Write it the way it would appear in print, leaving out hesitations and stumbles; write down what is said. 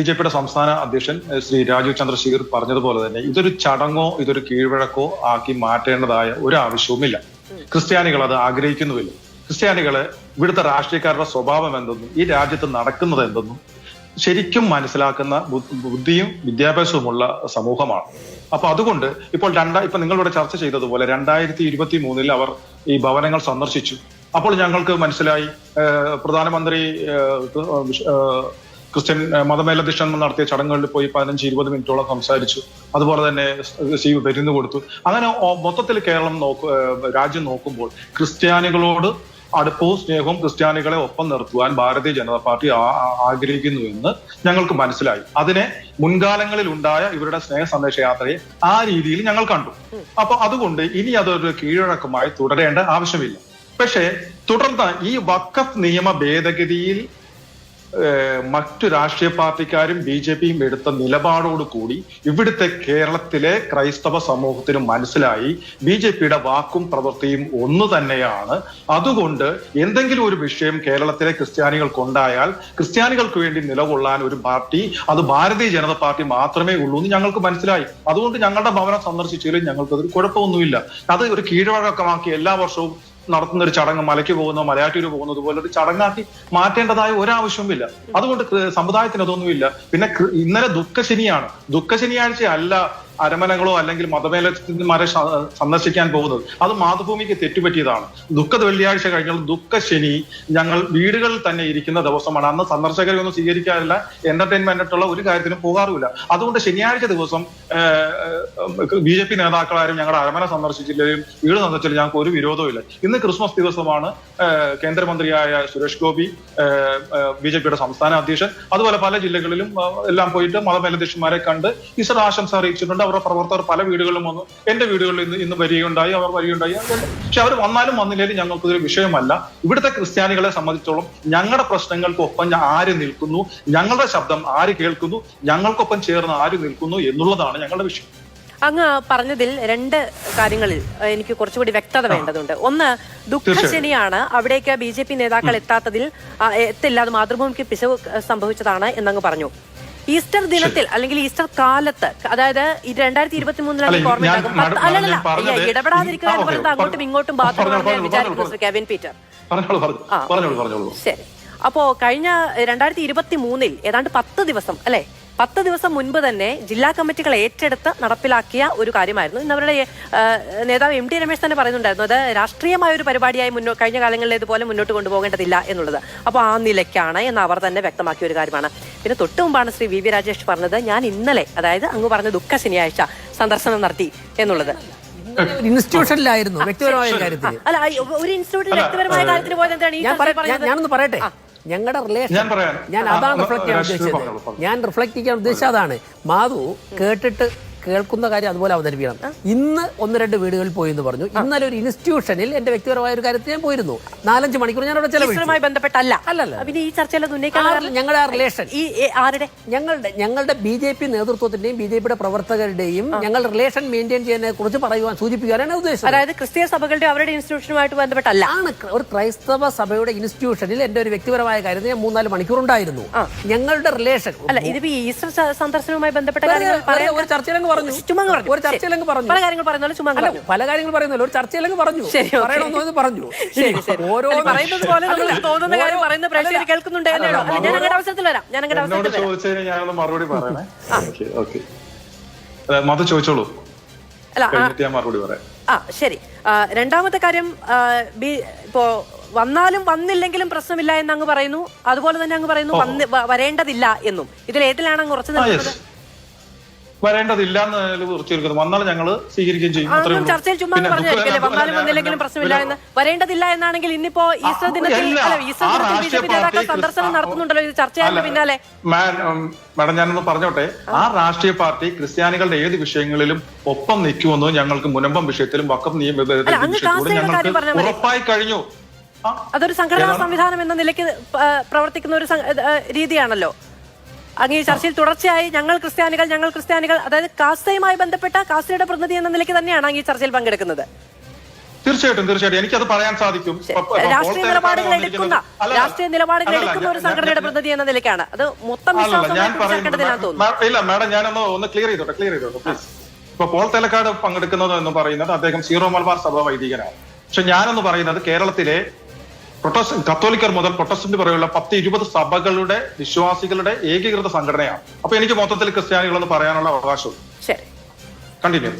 ബിജെപിയുടെ സംസ്ഥാന അധ്യക്ഷൻ ശ്രീ രാജീവ് ചന്ദ്രശേഖർ പറഞ്ഞതുപോലെ തന്നെ ഇതൊരു ചടങ്ങോ ഇതൊരു കീഴ്വഴക്കോ ആക്കി മാറ്റേണ്ടതായ ഒരു ആവശ്യവുമില്ല. ക്രിസ്ത്യാനികൾ അത് ആഗ്രഹിക്കുന്നുമില്ല. ക്രിസ്ത്യാനികള് ഇവിടുത്തെ രാഷ്ട്രീയക്കാരുടെ സ്വഭാവം എന്തെന്നും ഈ രാജ്യത്ത് നടക്കുന്നത് എന്തെന്നും ശരിക്കും മനസ്സിലാക്കുന്ന ബുദ്ധിയും വിദ്യാഭ്യാസവുമുള്ള സമൂഹമാണ്. അപ്പൊ അതുകൊണ്ട് ഇപ്പോൾ ഇപ്പൊ നിങ്ങളിവിടെ ചർച്ച ചെയ്തതുപോലെ 2023 അവർ ഈ ഭവനങ്ങൾ സന്ദർശിച്ചു. അപ്പോൾ ഞങ്ങൾക്ക് മനസ്സിലായി പ്രധാനമന്ത്രി ക്രിസ്ത്യൻ മതമേലധ്യക്ഷൻ നടത്തിയ ചടങ്ങുകളിൽ പോയി 15-20 മിനിറ്റോളം സംസാരിച്ചു. അതുപോലെ തന്നെ പെരുന്നു കൊടുത്തു. അങ്ങനെ മൊത്തത്തിൽ രാജ്യം നോക്കുമ്പോൾ ക്രിസ്ത്യാനികളോട് അടുപ്പവും സ്നേഹവും ക്രിസ്ത്യാനികളെ ഒപ്പം നിർത്തുവാൻ ഭാരതീയ ജനതാ പാർട്ടി ആഗ്രഹിക്കുന്നുവെന്ന് ഞങ്ങൾക്ക് മനസ്സിലായി. അതിനെ മുൻകാലങ്ങളിൽ ഉണ്ടായ ഇവരുടെ സ്നേഹ സന്ദേശ യാത്രയെ ആ രീതിയിൽ ഞങ്ങൾ കണ്ടു. അപ്പൊ അതുകൊണ്ട് ഇനി അതൊരു കീഴ്വഴക്കമായി തുടരേണ്ട ആവശ്യമില്ല. പക്ഷേ തുടർന്ന് ഈ വഖഫ് നിയമ ഭേദഗതിയിൽ മറ്റു രാഷ്ട്രീയ പാർട്ടിക്കാരും BJPയും എടുത്ത നിലപാടോടുകൂടി ഇവിടുത്തെ കേരളത്തിലെ ക്രൈസ്തവ സമൂഹത്തിന് മനസ്സിലായി BJPയുടെ വാക്കും പ്രവൃത്തിയും ഒന്ന് തന്നെയാണ്. അതുകൊണ്ട് എന്തെങ്കിലും ഒരു വിഷയം കേരളത്തിലെ ക്രിസ്ത്യാനികൾക്കുണ്ടായാൽ ക്രിസ്ത്യാനികൾക്ക് വേണ്ടി നിലകൊള്ളാൻ ഒരു പാർട്ടി അത് ഭാരതീയ ജനതാ പാർട്ടി മാത്രമേ ഉള്ളൂ എന്ന് ഞങ്ങൾക്ക് മനസ്സിലായി. അതുകൊണ്ട് ഞങ്ങളുടെ ഭവനം സന്ദർശിച്ചതിൽ ഞങ്ങൾക്കതൊരു കുഴപ്പമൊന്നുമില്ല. അത് ഒരു കീഴ്വഴക്കമാക്കി എല്ലാ വർഷവും നടത്തുന്ന ഒരു ചടങ്ങ് മലയ്ക്ക് പോകുന്നോ മലയാറ്റൂര് പോകുന്നത് പോലെ ഒരു ചടങ്ങാക്കി മാറ്റേണ്ടതായ ഒരാവശ്യവുമില്ല. അതുകൊണ്ട് സമുദായത്തിന് അതൊന്നുമില്ല. പിന്നെ ഇന്നലെ ദുഃഖശനിയാണ്. ദുഃഖശനിയാഴ്ച അല്ല അരമനകളോ അല്ലെങ്കിൽ മതമേലധ്യക്ഷന്മാരെ സന്ദർശിക്കാൻ പോകുന്നത്. അത് മാതൃഭൂമിക്ക് തെറ്റുപറ്റിയതാണ്. വെള്ളിയാഴ്ച കഴിഞ്ഞാൽ ദുഃഖശനി ഞങ്ങൾ വീടുകളിൽ തന്നെ ഇരിക്കുന്ന ദിവസമാണ്. അന്ന് സന്ദർശകരെ ഒന്നും സ്വീകരിക്കാറില്ല, എന്റർടൈൻമെന്റായിട്ടുള്ള ഒരു കാര്യത്തിനും പോകാറുമില്ല. അതുകൊണ്ട് ശനിയാഴ്ച ദിവസം BJP നേതാക്കളാരും ഞങ്ങളുടെ അരമന സന്ദർശിച്ചില്ലെങ്കിലും വീട് സന്ദർശിച്ചില്ല ഞങ്ങൾക്ക് ഒരു വിരോധവും ഇല്ല. ഇന്ന് ക്രിസ്മസ് ദിവസമാണ്. കേന്ദ്രമന്ത്രിയായ സുരേഷ് ഗോപി, BJPയുടെ സംസ്ഥാന അധ്യക്ഷൻ, അതുപോലെ പല ജില്ലകളിലും എല്ലാം പോയിട്ട് മതമേലധ്യക്ഷന്മാരെ കണ്ട് ഈസ്റ്റർ ആശംസ അറിയിച്ചിട്ടുണ്ട്. അവരുടെ പ്രവർത്തകർ പല വീടുകളിലും വന്നു. എന്റെ വീടുകളിൽ ഇന്ന് വരികയുണ്ടായി, അവർ വരികയുണ്ടായി. പക്ഷെ അവർ വന്നാലും വന്നില്ലേലും ഞങ്ങൾക്കൊരു വിഷയമല്ല. ഇവിടുത്തെ ക്രിസ്ത്യാനികളെ സംബന്ധിച്ചോളം ഞങ്ങളുടെ പ്രശ്നങ്ങൾക്കൊപ്പം ആര് നിൽക്കുന്നു, ഞങ്ങളുടെ ശബ്ദം ആര് കേൾക്കുന്നു, ഞങ്ങൾക്കൊപ്പം ചേർന്ന് ആര് നിൽക്കുന്നു എന്നുള്ളതാണ് ഞങ്ങളുടെ വിഷയം. അങ്ങ് പറഞ്ഞതിൽ രണ്ട് കാര്യങ്ങളിൽ എനിക്ക് കുറച്ചുകൂടി വ്യക്തത വേണ്ടതുണ്ട്. ഒന്ന്, ദുഃഖശനിയാണ്, അവിടേക്ക് BJP നേതാക്കൾ എത്തില്ല, അത് മാതൃഭൂമിക്ക് പിശക് സംഭവിച്ചതാണ് എന്നങ്ങ് പറഞ്ഞു. ഈസ്റ്റർ ദിനത്തിൽ അല്ലെങ്കിൽ ഈസ്റ്റർ കാലത്ത്, അതായത് 2023 ഇടപെടാതിരിക്കുക എന്ന് പറയുന്നത് അങ്ങോട്ടും ഇങ്ങോട്ടും ബാധകമാണെന്ന് വിചാരിക്കുന്നു കെവിൻ പീറ്റർ. ശരി. അപ്പോ കഴിഞ്ഞ 2023 ഏതാണ്ട് 10 ദിവസം അല്ലെ, 10 ദിവസം മുൻപ് തന്നെ ജില്ലാ കമ്മിറ്റികൾ ഏറ്റെടുത്ത് നടപ്പിലാക്കിയ ഒരു കാര്യമായിരുന്നു. ഇന്ന് അവരുടെ നേതാവ് MT രമേശ് തന്നെ പറയുന്നുണ്ടായിരുന്നു അത് രാഷ്ട്രീയമായ ഒരു പരിപാടിയായി കഴിഞ്ഞ കാലങ്ങളിലേതുപോലെ മുന്നോട്ട് കൊണ്ടുപോകേണ്ടതില്ല എന്നുള്ളത്. അപ്പോൾ ആ നിലയ്ക്കാണ് എന്ന് അവർ തന്നെ വ്യക്തമാക്കിയ ഒരു കാര്യമാണ്. പിന്നെ തൊട്ടു മുമ്പാണ് ശ്രീ VV രാജേഷ് പറഞ്ഞത് ഞാൻ ഇന്നലെ, അതായത് അങ്ങ് പറഞ്ഞ ദുഃഖ ശനിയാഴ്ച സന്ദർശനം നടത്തി എന്നുള്ളത്. ഇൻസ്റ്റിറ്റ്യൂഷനിലായിരുന്നു വ്യക്തിപരമായ കാര്യത്തിൽ. അല്ല, ഒരു ഇൻസ്റ്റിറ്റ്യൂട്ടിൽ വ്യക്തിപരമായ കാര്യത്തിന് പോയത് എന്താണ്? ഞാനൊന്ന് പറയട്ടെ, ഞങ്ങളുടെ റിലേഷൻ ഞാൻ അതാണ് റിഫ്ലക്ട് ചെയ്യാൻ ഉദ്ദേശിച്ചത്. ഞാൻ റിഫ്ലക്ട് ചെയ്യാൻ ഉദ്ദേശിച്ചത് അതാണ്. മാധു കേൾക്കുന്ന കാര്യം അതുപോലെ അവതരിപ്പിക്കണം. ഇന്ന് 1-2 വീടുകളിൽ പോയി എന്ന് പറഞ്ഞു. ഇന്നലെ ഒരു ഇൻസ്റ്റിറ്റ്യൂഷനിൽ എന്റെ വ്യക്തിപരമായ ഒരു കാര്യത്തിൽ ഞാൻ പോയിരുന്നു. 4-5 മണിക്കൂർ ഞാൻ അവിടെ ചെലവഴിച്ചു. ബന്ധപ്പെട്ടല്ല. അല്ലല്ല, പിന്നെ ഈ ചർച്ചയിൽ ഞങ്ങളുടെ ആ റിലേഷൻ ആരുടെ ഞങ്ങളുടെ BJP നേതൃത്വത്തിന്റെയും BJPയുടെ പ്രവർത്തകരുടെയും ഞങ്ങളുടെ റിലേഷൻ മെയിൻറ്റെയിൻ ചെയ്യുന്നതിനെ കുറിച്ച് സൂചിപ്പിക്കാനാണ് ഉദ്ദേശം. അതായത് ക്രിസ്തീയ സഭകളുടെ അവരുടെ ഇൻസ്റ്റിറ്റ്യൂഷനുമായിട്ട് ബന്ധപ്പെട്ടല്ല. ആണ് ഒരു ക്രൈസ്തവ സഭയുടെ ഇൻസ്റ്റിറ്റ്യൂഷനിൽ എന്റെ ഒരു വ്യക്തിപരമായ കാര്യത്തിൽ ഞാൻ 3-4 മണിക്കൂർ ഉണ്ടായിരുന്നു. ഞങ്ങളുടെ റിലേഷൻ അല്ല, ഇത് ഈസ്റ്റർ സന്ദർശനവുമായി ബന്ധപ്പെട്ട ഒരു ചർച്ചയിലങ്ങ് പറഞ്ഞു. ഒരു ചർച്ചയിലങ്ങ് പറഞ്ഞു. പല കാര്യങ്ങൾ പറയുന്നല്ലോ, ഒരു ചർച്ചയിലങ്ങ് പറഞ്ഞു. പറയണമെന്ന് പറഞ്ഞു. എന്നോട് ചോദിച്ചതിന് ഞാനൊന്ന് മറുപടി പറയണേ. മത ചോദിച്ചോളൂ. മറുപടി പറയാം. ശരി. രണ്ടാമത്തെ കാര്യം, ഇപ്പോ വന്നാലും വന്നില്ലെങ്കിലും പ്രശ്നമില്ല എന്ന് അങ്ങ് പറയുന്നു. അതുപോലെ തന്നെ അങ്ങ് പറയുന്നു വരേണ്ടതില്ല എന്നും. ഇതിൽ ഏതിലാണ് അങ്ങ് ഉറച്ചു നിൽക്കുന്നത്? വരേണ്ടതില്ല എന്ന് ഉറച്ചിരിക്കുന്നു. വന്നാൽ ഞങ്ങൾ സ്വീകരിക്കുകയും ചെയ്യും. ചർച്ചയിൽ ചുമ്മാ പറഞ്ഞായിരിക്കല്ലേ വന്നാലും വന്നില്ലെങ്കിലും പ്രശ്നമില്ല എന്ന്. വരേണ്ടതില്ല എന്നാണെങ്കിൽ ഇന്നിപ്പോ ഈസ്റ്റർ ദിനത്തിൽ BJP നേതാക്കൾ സന്ദർശനം നടത്തുന്നുണ്ടല്ലോ, ഇത് ചർച്ചയായതിന്റെ പിന്നാലെ. മാഡം, ഞാനൊന്ന് പറഞ്ഞോട്ടെ. ആ രാഷ്ട്രീയ പാർട്ടി ക്രിസ്ത്യാനികളുടെ ഏത് വിഷയങ്ങളിലും ഒപ്പം നിൽക്കുമെന്ന് ഞങ്ങൾക്ക് മുനമ്പം വിഷയത്തിലും വഖഫ് നിയമ ഉറപ്പായി കഴിഞ്ഞു. അതൊരു സംഘടനാ സംവിധാനം എന്ന നിലയ്ക്ക് പ്രവർത്തിക്കുന്ന ഒരു രീതിയാണല്ലോ. അങ്ങ് ഈ ചർച്ചയിൽ തുടർച്ചയായി ഞങ്ങൾ ക്രിസ്ത്യാനികൾ, അതായത് കാസ്തയുമായി ബന്ധപ്പെട്ട കാസ്തയുടെ പ്രതിനിധി എന്ന നിലയ്ക്ക് തന്നെയാണ് അങ്ങ് ഈ ചർച്ചയിൽ പങ്കെടുക്കുന്നത്. തീർച്ചയായിട്ടും എനിക്കത് പറയാൻ സാധിക്കും. രാഷ്ട്രീയ നിലപാടുകൾ എടുക്കുന്ന ഒരു സംഘടനയുടെ പ്രതിനിധി എന്ന നിലയ്ക്കാണ് അത് മൊത്തം ഇല്ല മാഡം, ഞാനൊന്ന് ക്ലിയർ ചെയ്തോട്ടെ പ്ലീസ്. ഇപ്പൊ പോൾ തേലക്കാട് പങ്കെടുക്കുന്നത് എന്ന് പറയുന്നത് അദ്ദേഹം സീറോ മലബാർ സഭ വൈദികനാണ്. പക്ഷെ ഞാനെന്ന് പറയുന്നത് കേരളത്തിലെ കത്തോലിക്കർ മുതൽ പ്രൊട്ടസ്റ്റന്റ് വരെയുള്ള 10-20 സഭകളുടെ വിശ്വാസികളുടെ ഏകീകൃത സംഘടനയാണ്. അപ്പൊ എനിക്ക് മൊത്തത്തിൽ ക്രിസ്ത്യാനികളെന്ന് പറയാനുള്ള അവകാശമുണ്ട്. ശരി, കണ്ടിന്യൂ.